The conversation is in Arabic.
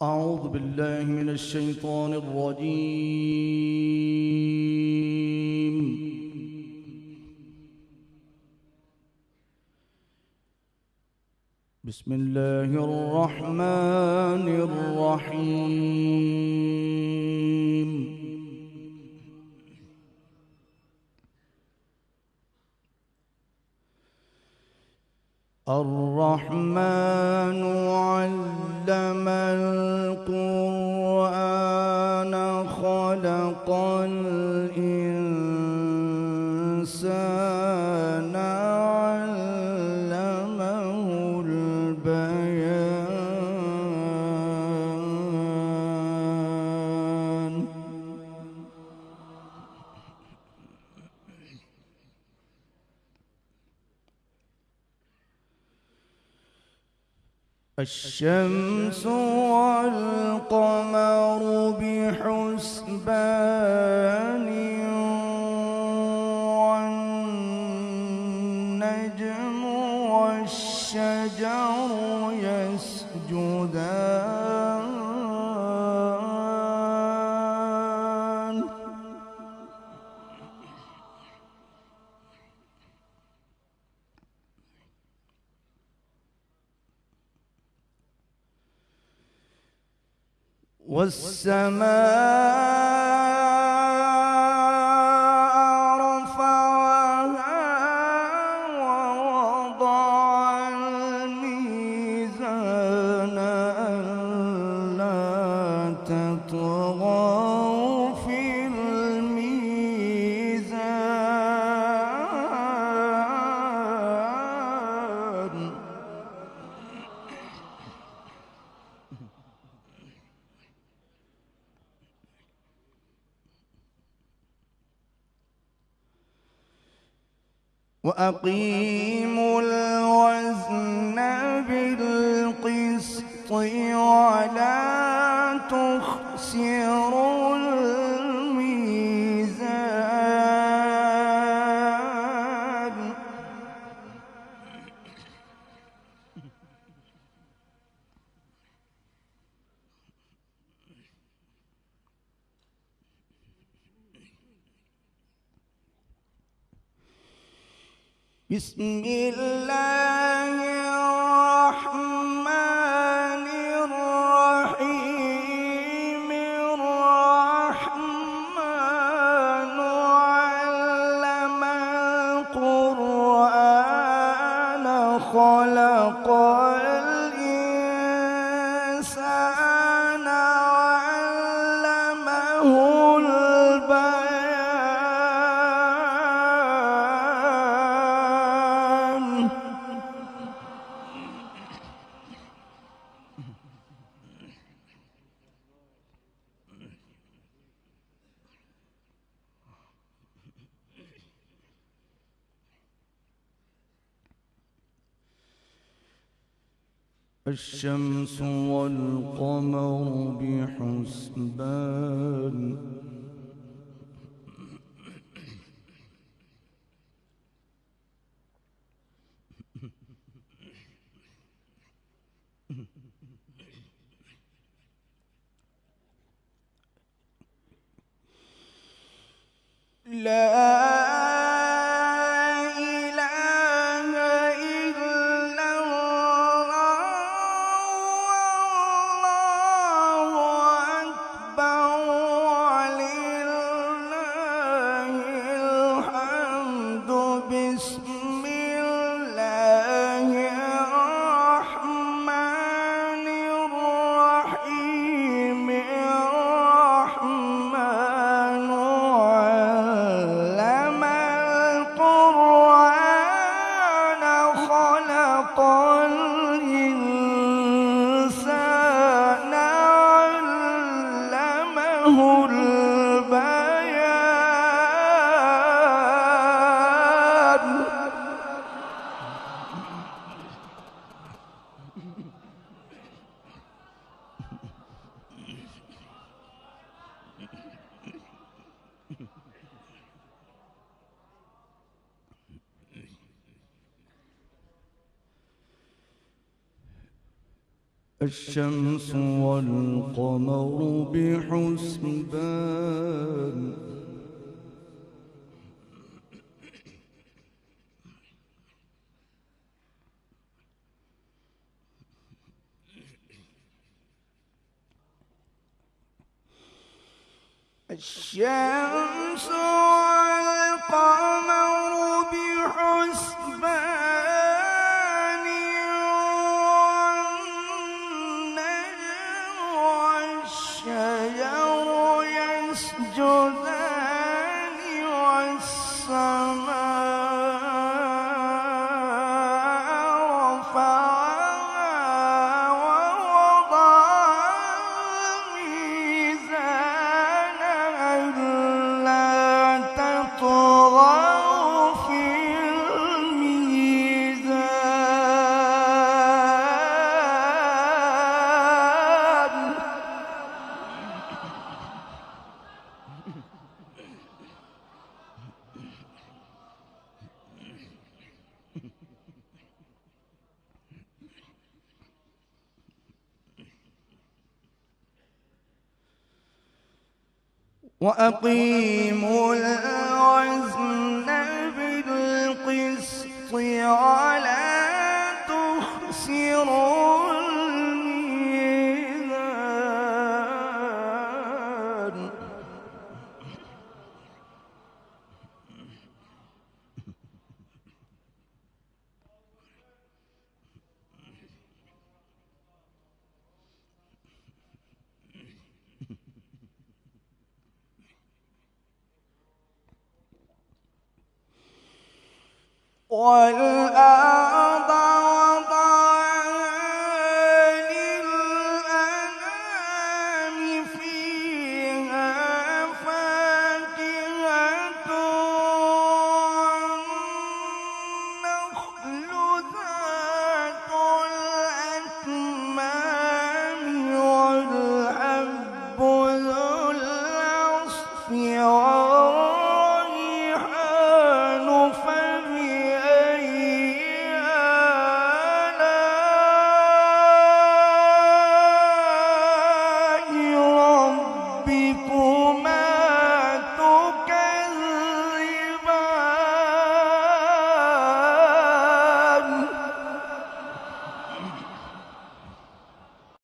أعوذ بالله من الشيطان الرجيم. بسم الله الرحمن الرحيم. الرحمن علم القرآن خلق الإنسان علمه البيان. الشمس والقمر بحسبان والنجم والشجر يسجدان. والسماء رفعها ووضع الميزان ألا تطغوا في الميزان. وأقيموا الوزن بالقسط ولا تخسروا الميزان. بسم الله الرحمن الرحيم. الرحمن علم القرآن خلق الإنسان علمه البيان. الشمس والقمر بحسبان. لا بسم الله الرحمن الرحيم. الرحمن علم الشمس والقمر بحسبان الشمس والقمر بحسبان والنجم والشجر يسجدان والسماء رفعها ووضع الميزان ألا تطغوا في الميزان وأقيموا الوزن بالقسط ولا تخسروا الميزان والآخرة